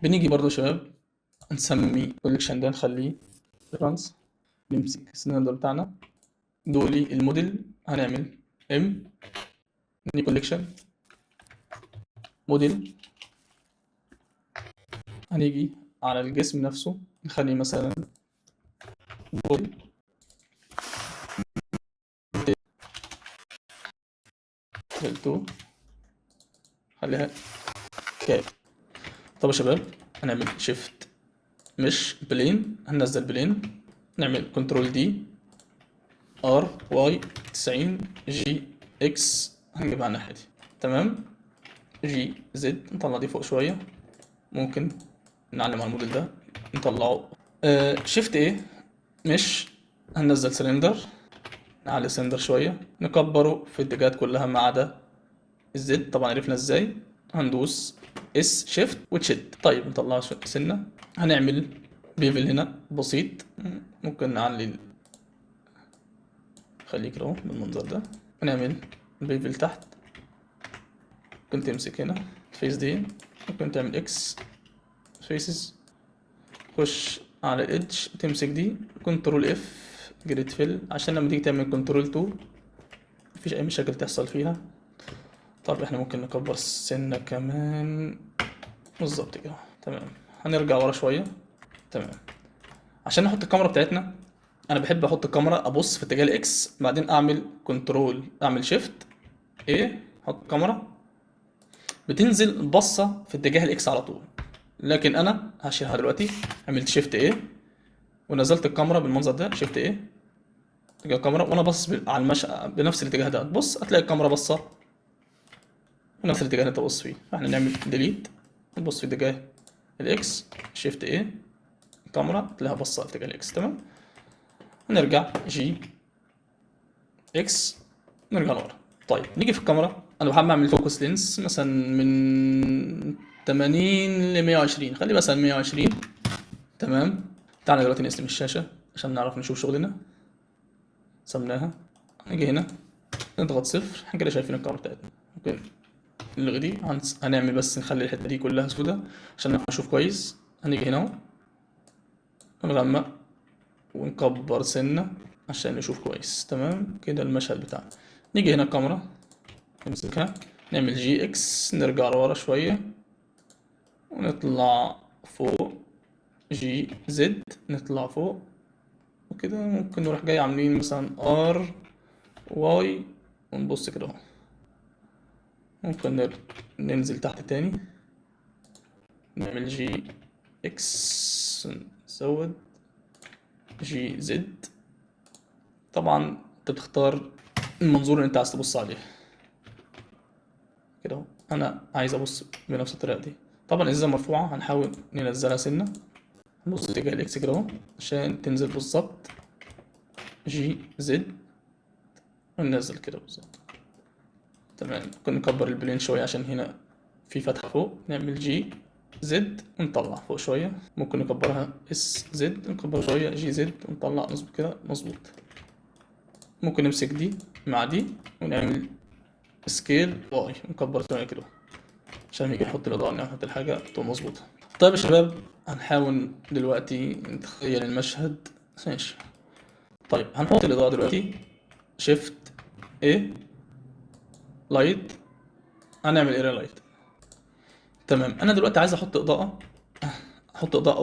بنيجي برضو يا شباب نسمي كوليكشن ده نخليه ريفرنس. نمسك السلندر بتاعنا دولي الموديل هنعمل ام نيو كوليكشن موديل. هنيجي على الجسم نفسه نخليه مثلا بودي تو خليها كاب. طب يا شباب هنعمل شيفت مش بلين، هننزل بلين نعمل كنترول دي ار واي 90 جي اكس هنجيبها على الناحية دي. تمام. جي زد نطلع دي فوق شوية، ممكن نعلم على الموديل ده نطلعه. شيفت ايه مش هننزل سلندر، نعلي سلندر شوية نكبره في الاتجاهات كلها ما عدا الزد. طبعا عرفنا ازاي. هندوس اس شيفت وتشد. طيب نطلعه سنة. هنعمل بيفل هنا بسيط، ممكن نعلي خليه كده اهو بالمنظر ده، ونعمل بيفل تحت. ممكن تمسك هنا الفيس دي، ممكن تعمل اكس فيسز، خش على الادج تمسك دي كنترول اف جريد فيل عشان لما تيجي تعمل كنترول 2 مفيش اي مشاكل تحصل فيها. طب احنا ممكن نكبر السنة كمان بالظبط كده. تمام. هنرجع ورا شوية. تمام. عشان نحط الكاميرا بتاعتنا انا بحب احط الكاميرا ابص في اتجاه الاكس، بعدين اعمل كنترول اعمل شيفت ايه احط الكاميرا بتنزل بصة في اتجاه الاكس على طول. لكن انا هشيلها دلوقتي. عملت شيفت ايه ونزلت الكاميرا بالمنظر ده، شيفت ايه اتجاه الكاميرا وانا باصص على المشى بنفس الاتجاه ده، تبص هتلاقي الكاميرا بصة بنفس الاتجاه اللي انت تبص فيه. فاحنا نعمل ديليت نبص في اتجاه الاكس، شيفت ايه الكاميرا تلاقيها بصة في اتجاه الاكس. تمام. نرجع جي اكس نرجع لورا. طيب نيجي في الكاميرا انا بحب اعمل فوكس لينس مثلا من 80 ل 120، خلي مثلا 120. تمام. تعالى دلوقتي نقسم الشاشة عشان نعرف نشوف شغلنا. سمناها. نيجي هنا نضغط صفر، احنا كده شايفين الكاميرا بتاعتنا. ممكن نلغي دي، هنعمل بس نخلي الحتة دي كلها سودة عشان نعرف نشوف كويس. هنيجي هنا اهو نغمق ونكبر سنة عشان نشوف كويس. تمام كده المشهد بتاعنا. نيجي هنا الكاميرا نمسكها نعمل جي اكس نرجع لورا شوية ونطلع فوق، جي زد نطلع فوق وكده. ممكن نروح جاي عاملين مثلا ار واي ونبص كده اهو. ممكن ننزل تحت تاني نعمل جي اكس نزود جي زد. طبعا انت بتختار المنظور اللي انت عايز تبص عليه كده اهو. انا عايز ابص بنفس الطريقه دي. طبعا الازازه مرفوعه هنحاول ننزلها سنه، نبص اتجاه الاكس كده اهو عشان تنزل بالظبط جي زد وننزل كده بالظبط. تمام. ممكن نكبر البلين شويه عشان هنا في فتحه فوق، نعمل جي زد ونطلع فوق شويه. ممكن نكبرها اس زد نكبر شويه جي زد ونطلع نظبط كده مظبوط. ممكن نمسك دي مع دي ونعمل سكيل واي نكبر شويه كده عشان يجي نحط الاضاءه نحط الحاجه تبقى مظبوطه. طيب يا شباب هنحاول دلوقتي نتخيل المشهد. ماشي. طيب هنحط الاضاءه دلوقتي شيفت ايه لايت هنعمل ايه لايت. تمام. انا دلوقتي عايز احط اضاءه، احط اضاءه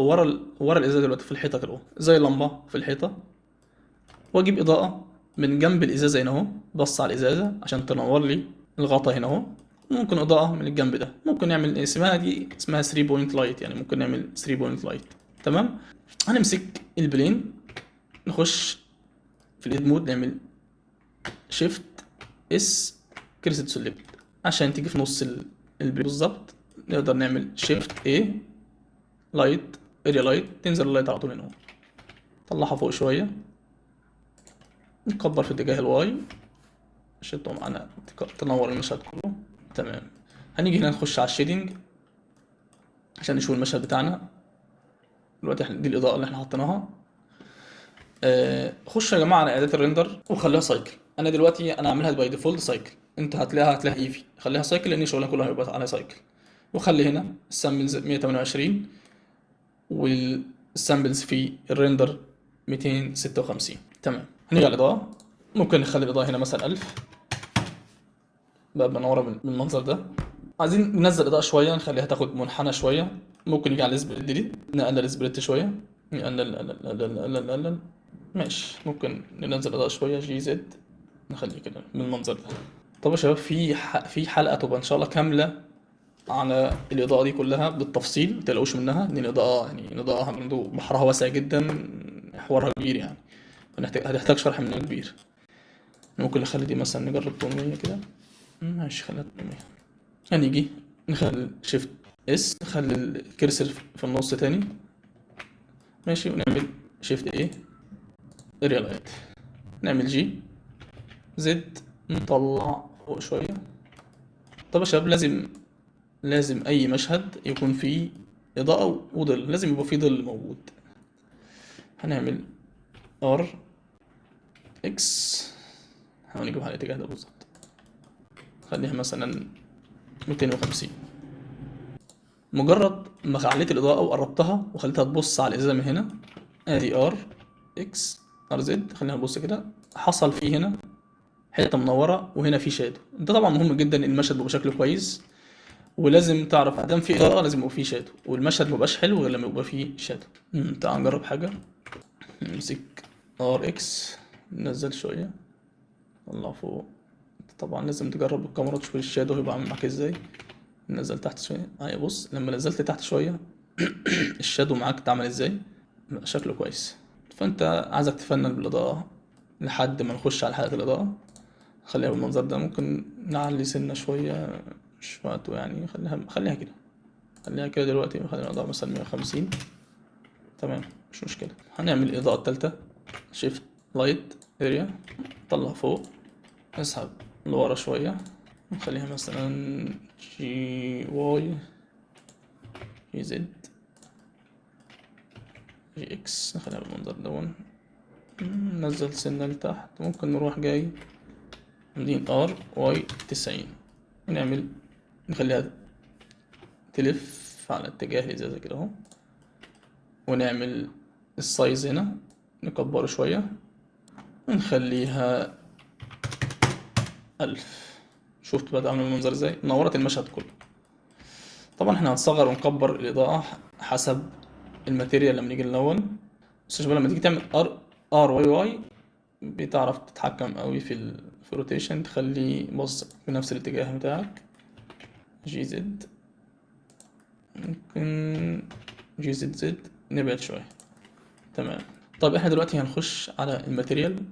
ورا الازازه دلوقتي في الحيطه كده زي لمبه في الحيطه، واجيب اضاءه من جنب الازازه هنا اهو بص على الازازه عشان تنور لي الغطا هنا اهو. ممكن اضاءه من الجنب ده، ممكن نعمل اسمها دي اسمها 3 بوينت لايت، يعني ممكن نعمل 3 بوينت لايت. تمام. هنمسك البلين نخش في الايد مود نعمل شيفت اس كريسيت سيلكت عشان تيجي في نص البلين بالظبط. نقدر نعمل شيفت ايه لايت اريا لايت تنزل اللايت على طول هنا اهو. طلعها فوق شويه نكبر في اتجاه الواي عشان تبقى معانا تنور المشهد كله. تمام. هنيجي هنا نخش على الشيدنج عشان نشوف المشهد بتاعنا دلوقتي. دي الاضاءه اللي احنا حطيناها. خشوا يا جماعه على اعدادات الريندر وخليها سايكل. انا دلوقتي انا عاملها باي ديفولت سايكل، انت هتلاقيها ايفي، خليها سايكل لان شغلها كله هيبقى على سايكل. وخلي هنا السامبلز 128 والسامبلز في الريندر 256. تمام. هنيجي على الإضاءة، ممكن نخلي الإضاءة هنا مثلا 1000 بقى منورة بالمنظر ده. عايزين ننزل الإضاءة شوية، نخليها تاخد منحنى شوية، ممكن نيجي على السبليت دي نقلل السبليت شوية، نقلل. ماشي، ممكن ننزل الإضاءة شوية جي زد، نخليه كده بالمنظر ده. طب يا شباب، في حلقة تبقى إن شاء الله كاملة على الإضاءة دي كلها بالتفصيل، متقلقوش منها، إن الإضاءة يعني الإضاءة عنده بحرها واسع جدا، حوارها كبير يعني، هتحتاج شرح منه كبير. ممكن نخلي دي مثلا نجرب 800 كده، ماشي خليها 800. هنيجي نخلي شيفت اس، نخلي الكرسر في النص تاني، ماشي، ونعمل شيفت ايه ريلايت، نعمل جي زد، نطلع فوق شوية. طب يا شباب، لازم اي مشهد يكون فيه اضاءة وظل، لازم يبقى فيه ظل موجود. هنعمل ار اكس، هنجيبها على الاتجاه ده بالظبط، خليها مثلا 250. مجرد ما عليت الاضاءة وقربتها وخليتها تبص على الازازة من هنا، ادي ار اكس ار زد، خلينا نبص كده، حصل فيه هنا حته منوره وهنا في شادو. ده طبعا مهم جدا ان المشهد يبقى شكله كويس، ولازم تعرف ادام في اضاءه لازم يبقى فيه شادو، والمشهد مبقاش حلو غير لما يبقى فيه شادو. تعال نجرب حاجه، نمسك ار اكس، ننزل شويه، نطلع فوق. طبعا لازم تجرب بالكاميرا تشوف الشادو هيبقى عامل معاك ازاي. نزل تحت شويه، بص لما نزلت تحت شويه الشادو معاك اتعمل ازاي، بقى شكله كويس. فانت عايزك تفنن بالاضاءه لحد ما نخش على حلقه الاضاءه. خليها بالمنظر ده، ممكن نعلي سنة شوية، مش وقته يعني، خليها كده، خليها كده دلوقتي، خلينا نضع مثلا 150. تمام، مش مشكلة. هنعمل الإضاءة التالتة، شيفت لايت اريا، طلع فوق، نسحب لورا شوية، نخليها مثلا جي واي جي زد جي اكس، نخليها بالمنظر دون. ننزل سنة لتحت، ممكن نروح جاي عاملين ار واي 90، ونعمل نخليها تلف على اتجاه الازازة كده اهو، ونعمل السايز هنا نكبره شوية، ونخليها 1000. شفت بقى عامل المنظر ازاي، نورت المشهد كله. طبعا احنا هنصغر ونكبر الإضاءة حسب الماتيريال لما نيجي نلون. بس شباب لما تيجي تعمل ار واي واي بتعرف تتحكم قوي في الروتيشن، تخليه بص بنفس الاتجاه بتاعك. جي زد، ممكن جي زد نبعد شوية. تمام. طيب احنا دلوقتي هنخش على الماتيريال،